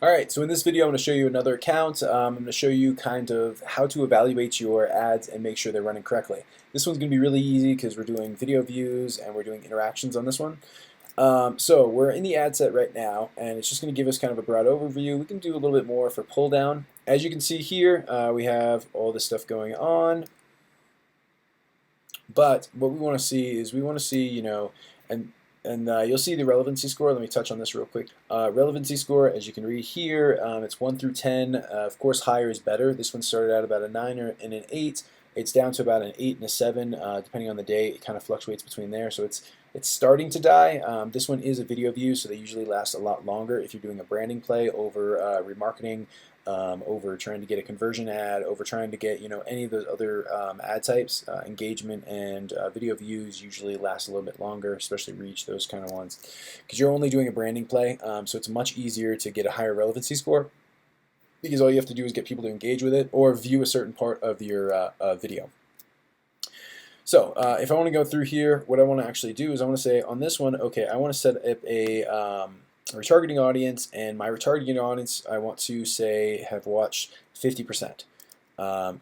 Alright, so in this video I'm going to show you another account. I'm going to show you kind of how to evaluate your ads and make sure they're running correctly. This one's going to be really easy because we're doing video views and we're doing interactions on this one. So we're in the ad set right now, and it's just going to give us kind of a broad overview. We can do a little bit more for pull down. As you can see here, we have all this stuff going on. But what we want to see is we want to see, and you'll see the relevancy score. Let me touch on this real quick. Relevancy score, as you can read here, it's 1 through 10. Of course, higher is better. This one started out about a 9 and an 8. It's down to about an 8 and a 7, depending on the day. It kind of fluctuates between there. So it's starting to die. This one is a video view, so they usually last a lot longer if you're doing a branding play over remarketing, over trying to get a conversion ad, over trying to get any of those other ad types. Engagement and video views usually last a little bit longer, especially reach, those kind of ones, because you're only doing a branding play. So it's much easier to get a higher relevancy score because all you have to do is get people to engage with it or view a certain part of your video. So if I want to go through here, what I want to actually do is I want to say on this one, okay, I want to set up a retargeting audience, and my retargeting audience I want to say have watched 50%.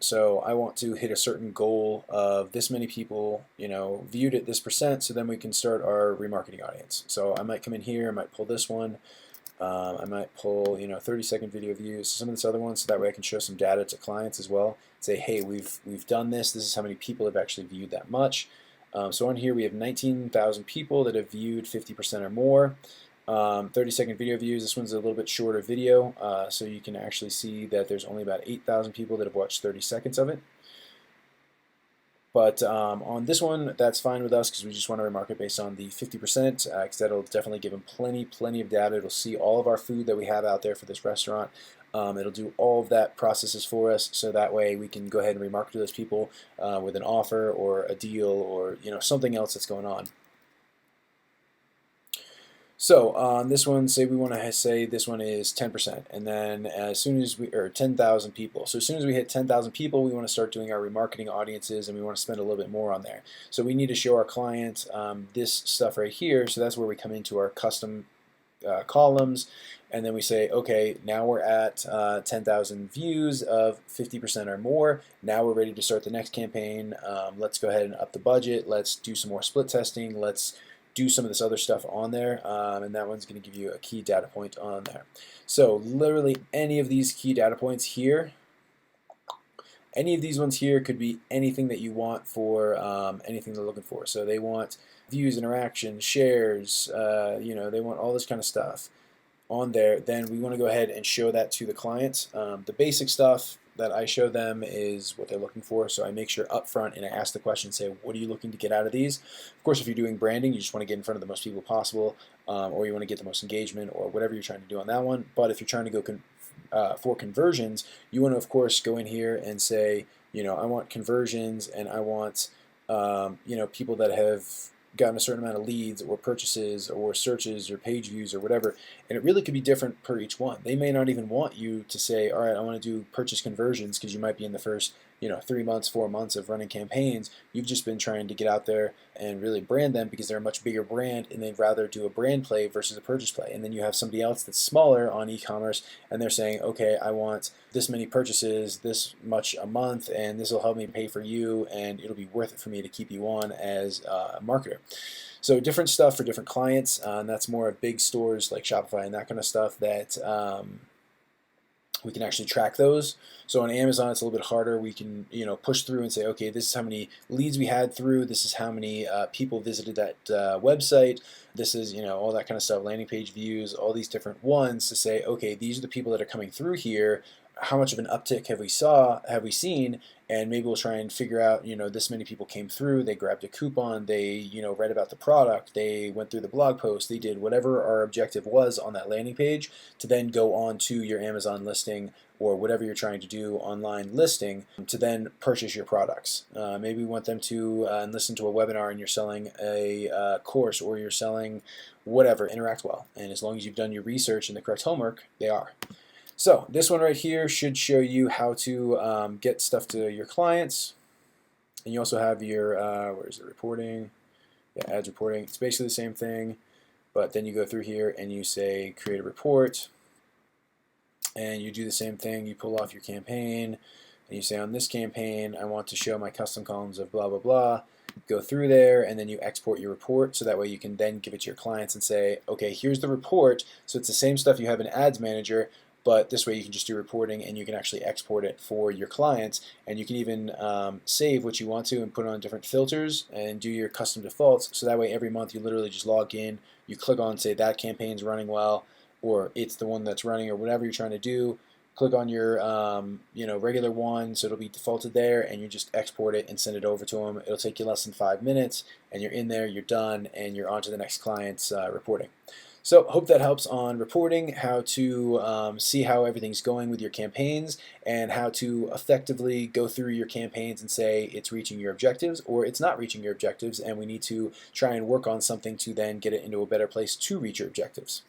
So I want to hit a certain goal of this many people, viewed at this percent, so then we can start our remarketing audience. So I might come in here, I might pull this one, I might pull 30-second video views, some of this other ones, so that way I can show some data to clients as well. Say, hey, we've done this. This is how many people have actually viewed that much. So on here we have 19,000 people that have viewed 50% or more. 30-second video views. This one's a little bit shorter video, so you can actually see that there's only about 8,000 people that have watched 30 seconds of it. But on this one, that's fine with us because we just want to remarket based on the 50%, because that'll definitely give them plenty of data. It'll see all of our food that we have out there for this restaurant. It'll do all of that processes for us, so that way we can go ahead and remarket to those people with an offer or a deal or something else that's going on. So on this one, say we want to say this one is 10%, and then as soon as or 10,000 people. So as soon as we hit 10,000 people, we want to start doing our remarketing audiences, and we want to spend a little bit more on there. So we need to show our clients this stuff right here. So that's where we come into our custom columns, and then we say, okay, now we're at 10,000 views of 50% or more. Now we're ready to start the next campaign. Let's go ahead and up the budget. Let's do some more split testing. Let's do some of this other stuff on there, and that one's going to give you a key data point on there. So literally any of these key data points here, any of these ones here could be anything that you want for anything they're looking for. So they want views, interactions, shares, they want all this kind of stuff on there. Then we want to go ahead and show that to the clients. The basic stuff that I show them is what they're looking for. So I make sure up front and I ask the question, say, what are you looking to get out of these? Of course, if you're doing branding, you just want to get in front of the most people possible, or you want to get the most engagement or whatever you're trying to do on that one. But if you're trying to go for conversions, you want to, of course, go in here and say, I want conversions, and I want, people that have gotten a certain amount of leads or purchases or searches or page views or whatever, and it really could be different per each one. They may not even want you to say, all right, I want to do purchase conversions, because you might be in the first 3 months, 4 months of running campaigns. You've just been trying to get out there and really brand them because they're a much bigger brand, and they'd rather do a brand play versus a purchase play. And then you have somebody else that's smaller on e-commerce, and they're saying, okay, I want this many purchases, this much a month, and this will help me pay for you, and it'll be worth it for me to keep you on as a marketer. So different stuff for different clients, and that's more of big stores like Shopify and that kind of stuff that we can actually track those. So on Amazon, it's a little bit harder. We can push through and say, okay, this is how many leads we had through. This is how many people visited that website. This is all that kind of stuff, landing page views, all these different ones to say, okay, these are the people that are coming through here. How much of an uptick have we seen? And maybe we'll try and figure out, this many people came through, they grabbed a coupon, they, read about the product, they went through the blog post, they did whatever our objective was on that landing page to then go on to your Amazon listing or whatever you're trying to do online listing to then purchase your products. Maybe we want them to listen to a webinar, and you're selling a course, or you're selling whatever, Interact Well. And as long as you've done your research and the correct homework, they are. So this one right here should show you how to get stuff to your clients. And you also have your, where's the reporting? Yeah, ads reporting. It's basically the same thing, but then you go through here and you say create a report. and you do the same thing. You pull off your campaign, and you say, on this campaign, I want to show my custom columns of blah, blah, blah. Go through there, and then you export your report, so that way you can then give it to your clients and say, okay, here's the report. So it's the same stuff you have in Ads Manager, but this way you can just do reporting, and you can actually export it for your clients, and you can even save what you want to and put on different filters and do your custom defaults, so that way every month you literally just log in, you click on, say, that campaign's running well, or it's the one that's running, or whatever you're trying to do. Click on your regular one, so it'll be defaulted there, and you just export it and send it over to them. It'll take you less than 5 minutes, and you're in there, you're done, and you're on to the next client's reporting. So hope that helps on reporting, how to see how everything's going with your campaigns, and how to effectively go through your campaigns and say it's reaching your objectives or it's not reaching your objectives, and we need to try and work on something to then get it into a better place to reach your objectives.